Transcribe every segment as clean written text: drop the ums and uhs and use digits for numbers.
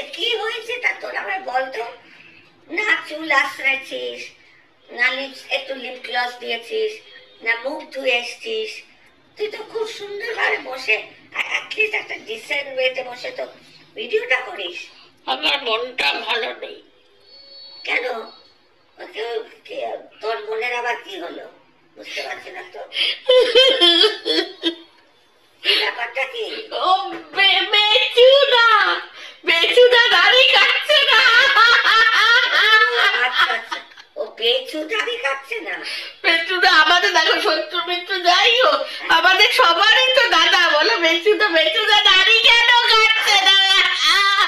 হয়েছে কি হয়েছে তা তোর আমায় বলতো। না চুল আশ্রাইছিস, না একটু লিপ গ্লস দিয়েছিস, না মুখ ধুয়ে এসছিস। তুই তো খুব সুন্দরভাবে বসে অ্যাটলিস্ট একটা ডিসেন্ট ওয়েতে বসে তো ভিডিওটা করিস। আমার মনটা ভালো নেই। কেন? তোর মনের আবার কি হলো বুঝতে পারছি না তো। ব্যাপারটা কি? ও বেচুদা, বেচুদা দাড়ি কাটছে না। আচ্ছা আচ্ছা, ও বেচু দাড়ি কাটছে না। বেচুদা আমাদের দেখো শত্রু মিত্র যাই হোক আমাদের সবারই তো দাদা, বলো বেচুদা, বেচুদা দাড়ি কেন কাটছে না?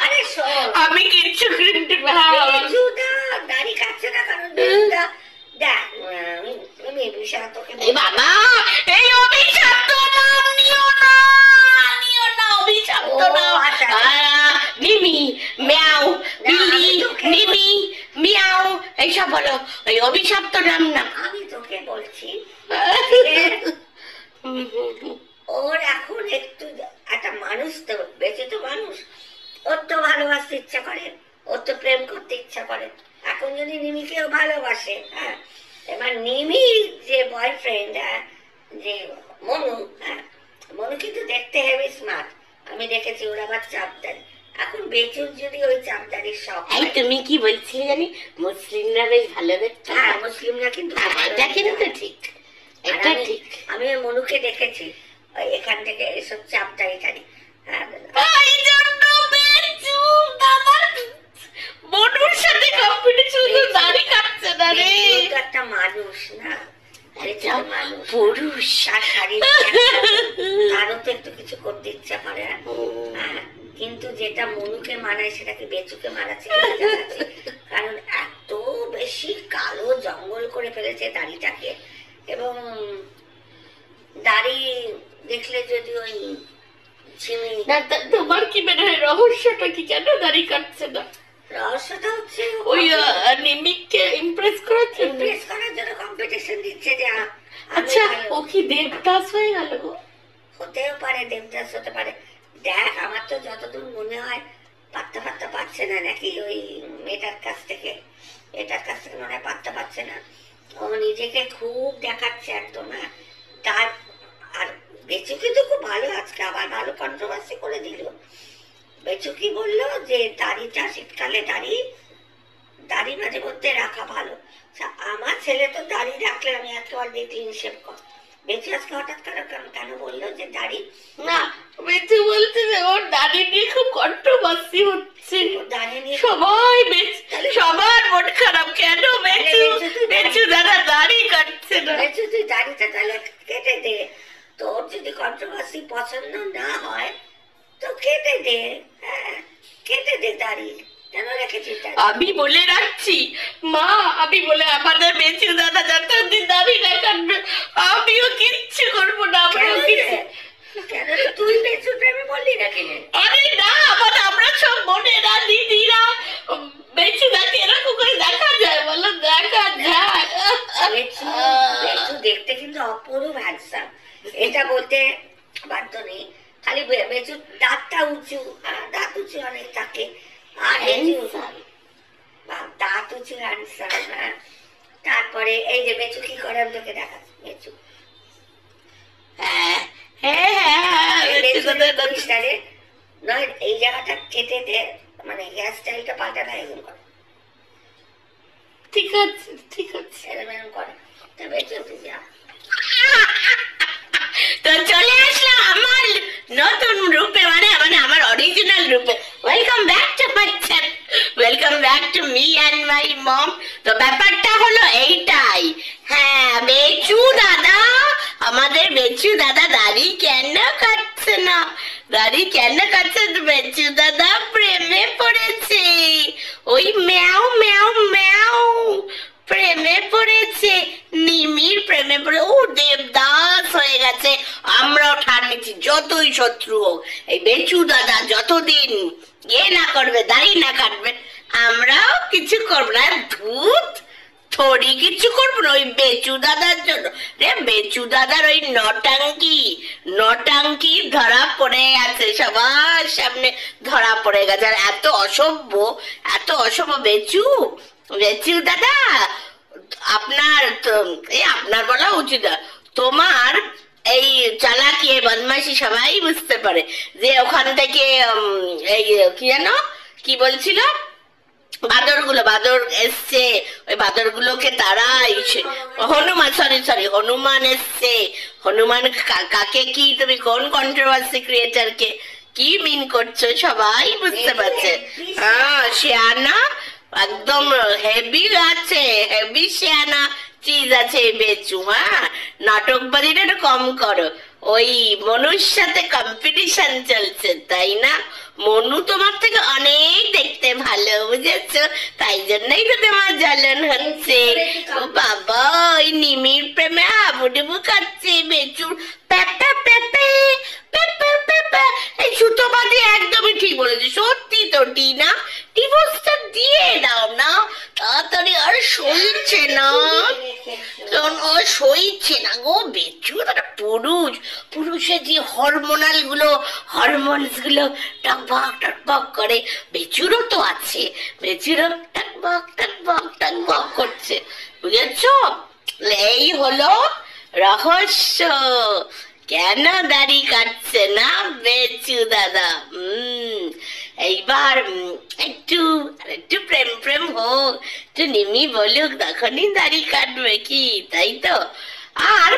আরে শোন, আমি কিচ্ছু কিনতে বেচুদা দাড়ি কাটছে না কারণ বেচুদা দেখ আমি বিষয় তোকে বাবা এই অভিশপ্ত নাম নিও না, নিও না অভিশপ্ত নাম। মিমি ম্যাও বিলি মিমি মিয়াও এইসব বলো, ওই অভিশপ্ত নাম না। আমি তোকে বলছি ওর এখন একটু একটা মানুষ তো বেঁচে তো মানুষ, ওর তো ভালোবাসতে ইচ্ছা করে, ওর তো প্রেম করতে ইচ্ছা করে। এখন যদি নিমিকেও ভালোবাসে, হ্যাঁ এবার নিমি যে বয়ফ্রেন্ড যে মনু, হ্যাঁ মনু কিন্তু দেখতে হেভি স্মার্ট, আমি দেখেছি ওর আবার চাপদারি। এখন বেচুর যদি ওই চাপদারির শখ, এই তুমি কি বলছিলে জানি মুসলিমরা বেশ ভালো দেখতে। হ্যাঁ মুসলিমরা কিন্তু এটা কিন্তু ঠিক, এটা ঠিক। আমি মনুকে দেখেছি এখান থেকে এসব চাপদারি টারি। হ্যাঁ এই জন্য বেচু দাদা মনুর সাথে কম্পিটিশনে দাড়ি কাটছে না রে। একটা মানুষ না, একটা পুরুষ, তার শাড়ি তারও তো একটু কিছু করতে ইচ্ছা করে। হ্যাঁ কিন্তু যেটা মনুকে মানায় সেটাকে বেচুকে মানাচ্ছে কারণ এত বেশি কালো জঙ্গল করে ফেলেছে দাড়িটাকে। এবং দাড়ি দেখলে যদি ওই ঝিমি, তোমার কি মনে হয় রহস্যটা কি, কেন দাড়ি কাটছে না? রহস্যটা হচ্ছে ওই নিমিককে ইমপ্রেস করার জন্য, ইমপ্রেস করার জন্য কম্পিটিশন দিচ্ছে যে আচ্ছা ও কি দেবদাস হয়ে গেল? হতেও পারে, দেবদাস হতে পারে। দেখ আমার তো যতদূর মনে হয় পাত্তা পাত্তা পাচ্ছে না নাকি ওই মেয়েটার কাছ থেকে, এটার কাছ থেকে মনে হয় পাত্তা পাচ্ছে না। ও নিজেকে খুব দেখাচ্ছে একদম। হ্যাঁ তার আর বেচু কিন্তু খুব ভালো, আজকে আবার ভালো কন্ট্রোভার্সি করে দিল। বেচু কি বললো যে দাড়িটা শীতকালে দাড়ি মাঝে মধ্যে রাখা ভালো। আমার ছেলে তো দাড়ি রাখলে আমি একেবারে দিয়ে ক্লিন শেভ কর। বেচু আজকে হঠাৎ কেন বললো যে দাড়ি না, বেচু বলছে যে ওর দাড়ি নিয়ে খুব কন্ট্রোভার্সি হচ্ছে, দাড়ি নিয়ে সবাই সবার মন খারাপ। কেন বেচু দাদা দাড়ি কাটছে না? বেচু তুই দাড়িটা তাহলে কেটে দে, তোর যদি কন্ট্রোভার্সি পছন্দ না হয় তো কেটে দে। হ্যাঁ কেটে দে দাড়ি, কেন রেখেছিস দাড়ি? আমি বলে রাখছি মা, আমি বলে আমাদের বেচু দাদা যতদিন দাড়ি না কাটবে আমিও কিচ্ছু করবো না। কেন তুই বেচু প্রেমে বললি না কেন? আরে না, আবার আমরা সব বোনেরা দিদিরা বেচু দাকে এরকম করে দেখা যায়, বলো দেখা যায়। বেচু দেখতে কিন্তু অপরূপ হ্যান্ডসাম, এটা বলতে বাধ্য নেই। খালি বেচু দাঁতটা উঁচু, দাঁত উঁচু অনেক থাকে, আর দাঁত উঁচু হ্যান্ডসাম। হ্যাঁ তারপরে এই যে বেচু কি করে আমি তোকে দেখাচ্ছি। বেচু নয় এই জায়গাটা কেটে দে, মানে হেয়ার স্টাইলটা পাল্টাটা এরকম করে। ঠিক আছে ঠিক আছে এরকম করে তা বেচু তুই যা। তো চলে আসলাম আমার নতুন রূপে, মানে আমার অরিজিনাল রূপে। Welcome back to my channel, welcome back to me and my mom. তো ব্যাপারটা হলো এইটাই, হ্যাঁ বেচু দাদা, আমাদের বেচু দাদা দাড়ি কেন কাটছে না? দাড়ি কেন কাটছে? বেচু দাদা প্রেমে পড়েছে, ওই ম্যাও ম্যাও ম্যাও প্রেমে পড়েছে, নিমির প্রেমে পড়ে ও দেবদাস হয়ে গেছে। আমরাও ঠান নিচ্ছি যতই শত্রু হোক, এই বেচু দাদা যতদিন না করবে, দাড়ি না কাটবে, আমরাও কিছু করবো না। ধূত থরি কিছু করবো না ওই বেচু দাদার জন্য। রে বেচু দাদার ওই নটাঙ্কি ধরা পড়ে গেছে, সবার সামনে ধরা পড়ে গেছে। আর এত অসভ্য বেচু দাদা, আপনার বলা উচিত, তোমার এই চালাকি বদমাইশি সবাই বুঝতে পারে যে ওখান থেকে এই কি জানো কি বলছিল, বাদর এসছে, ওই বাদরগুলোকে তারা হনুমান এসছে। হনুমান কাকে কি, তুমি কোন কন্ট্রোভার্সি ক্রিয়েটারকে কি মিন করছো সবাই বুঝতে পারছে। হ্যাঁ, শিয়ানা একদম হেভি আছে, হেভি শিয়ানা চিজ আছে বেচু। হ্যাঁ, নাটকবাজিটা একটু কম করো। ওই মনুর সাথে কম্পিটিশন চলছে, তাই না? মনু তোমার থেকে অনেক দেখতে ভালো, বুঝেছো? তাই জন্যই তো তোমার জ্বলন হচ্ছে। ও বাবা, ওই নিমির প্রেমে হাবুডুবু খাচ্ছে বেচুর। পেপে পেপে পেপে পেপে, এই সুতোবাদী একদমই ঠিক বলেছে। সত্যি তো টিনা, ডিভোর্সটা দিয়ে দাও না তাড়াতাড়ি। আর সইছে না গো বেচু, একটা পুরুষের যে হরমোনস গুলো টকবক করে, বেচুরও তো আছে, বেচুরও টকবক করছে, বুঝেছো? এই হলো রহস্য, কেন দাড়ি কাটছে না বেচু দাদা। এইবার একটু প্রেম হোক, একটু নিমি বলুক, তখনই দাড়ি কাটবে কি, তাই তো? আর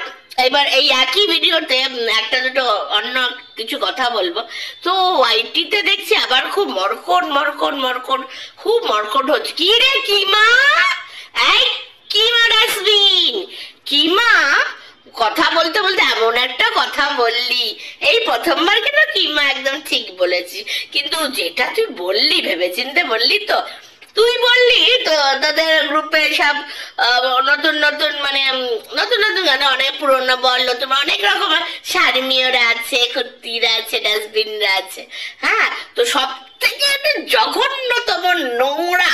এবার এই একই ভিডিওতে একটা দুটো অন্য কিছু কথা বলবো। তো ওয়াইটিতে দেখছি আবার খুব মরকট হচ্ছে। কি রে কিমা, এই কিমা ডাস্টবিন, কিমা কথা বলতে এমন একটা কথা বললি, এই প্রথমবার কিন্তু কিমা একদম ঠিক বলেছি। কিন্তু যেটা তুই বললি ভেবেচিন্তে বললি তো, তুই বললি তো তাদের গ্রুপে সব নতুন মানে অনেক পুরোনো বল, নতুন অনেক রকমের শারমিয়রা আছে, কুর্তিরা আছে, ডাস্টবিনরা আছে। হ্যাঁ, তো সব থেকে জঘন্যতম নোংরা,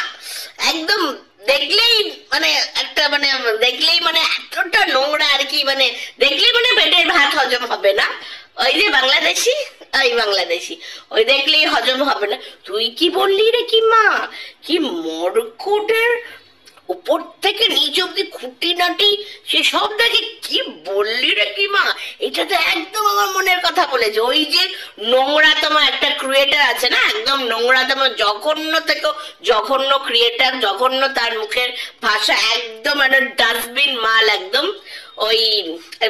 একদম দেখলেই এতটা নোংরা আর কি, দেখলেই পেটের ভাত হজম হবে না। ওই যে বাংলাদেশি ওই দেখলেই হজম হবে না। তুই কি বললি রে কিমা, কি মরকুটের উপর থেকে নিচ অব্দি খুঁটিনাটি সে সব দেখে কি বললি রে কিমা? এটা তো একদম আমার মনের কথা বলেছে। ওই যে নোংরাতম একটা ক্রিয়েটার আছে না, একদম নোংরাতম জঘন্য থেকে জঘন্য ক্রিয়েটার, জঘন্য তার মুখের ভাষা, একদম ডাস্টবিন মাল, একদম ওই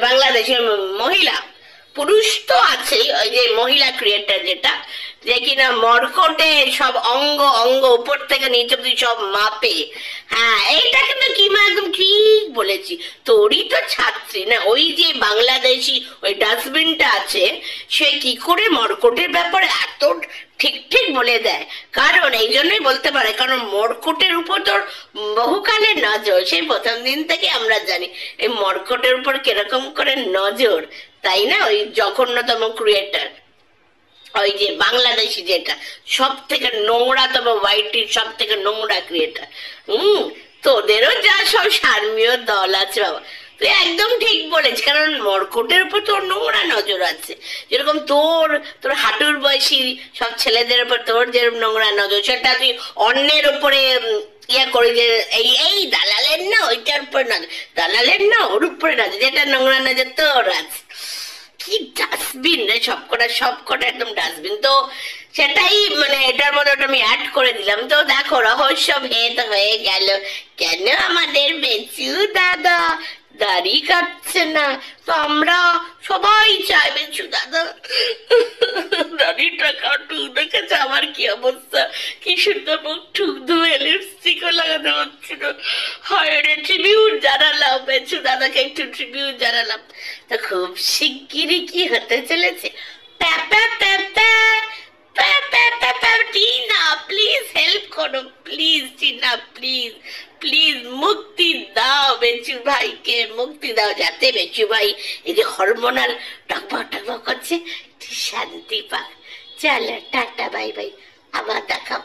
বাংলাদেশের মহিলা, পুরুষ তো আছেই, ওই যে মহিলা ক্রিয়েটার যেটা, যে কিনা মরকটে সব অঙ্গ উপর থেকে নিচে অব্দি সব মাপে। হ্যাঁ, এইটা কিন্তু কিমা একদম ঠিক বলেছি। তোরই তো ছাত্রী না ওই যে বাংলাদেশি ওই ডাস্টবিনটা আছে, সে কি করে মরকটের ব্যাপারে এত ঠিক বলে দেয়। কারণ এই জন্যই বলতে পারে, কারণ মরকটের উপর তোর বহুকালের নজর, সেই প্রথম দিন থেকে আমরা জানি এই মরকটের উপর কিরকম করে নজর, তাই না? ওই জঘন্যতম ক্রিয়েটার, ওই যে বাংলাদেশি যেটা সব থেকে নোংরাতম, ওয়াইটির সব থেকে নোংরা ক্রিয়েটার। তোদেরও যা সব শারমীয় দল আছে বাবা, তুই একদম ঠিক বলেছিস। কারণ মরকটের উপর তোর নোংরা নজর আছে, যেরকম তোর হাঁটুর বয়সী সব ছেলেদের উপর তোর যেরকম নোংরা নজর, সেটা তুই অন্যের উপরে ইয়ে করে, যে এই দালালের না ওইটার উপর নজর, দালালের না ওর উপরে নজর, যেটা নোংরা নজর তোর আছে। কি ডাস্টবিন রে, সবকটা একদম ডাস্টবিন। তো সেটাই এটার মধ্যে ওটা আমি অ্যাড করে দিলাম। তো দেখো, রহস্য ভেদ হয়ে গেল, কেন আমাদের বেচু দাদা দাড়ি কাটছে না। তো আমরা সবাই চাই বেচু দাদা দাড়িটা কাটুক। দেখেছে আমার কি অবস্থা, কি সুন্দর মুখ ঠুক ধুয়ে লিপস্টিকও লাগাতে হচ্ছিল। হয় রে, ট্রিবিউট জানালাম বেচু দাদাকে, একটু ট্রিবিউট জানালাম। তো খুব শিগগিরই কি হতে চলেছে, টিনা প্লিজ হেল্প করো, প্লিজ টিনা প্লিজ মুক্তি দাও বেচু ভাইকে, মুক্তি দাও, যাতে বেচু ভাই এই যে হরমোনাল টকবক করছে শান্তি পাক। চলো টাটা, বাই বাই, আবার দেখাও।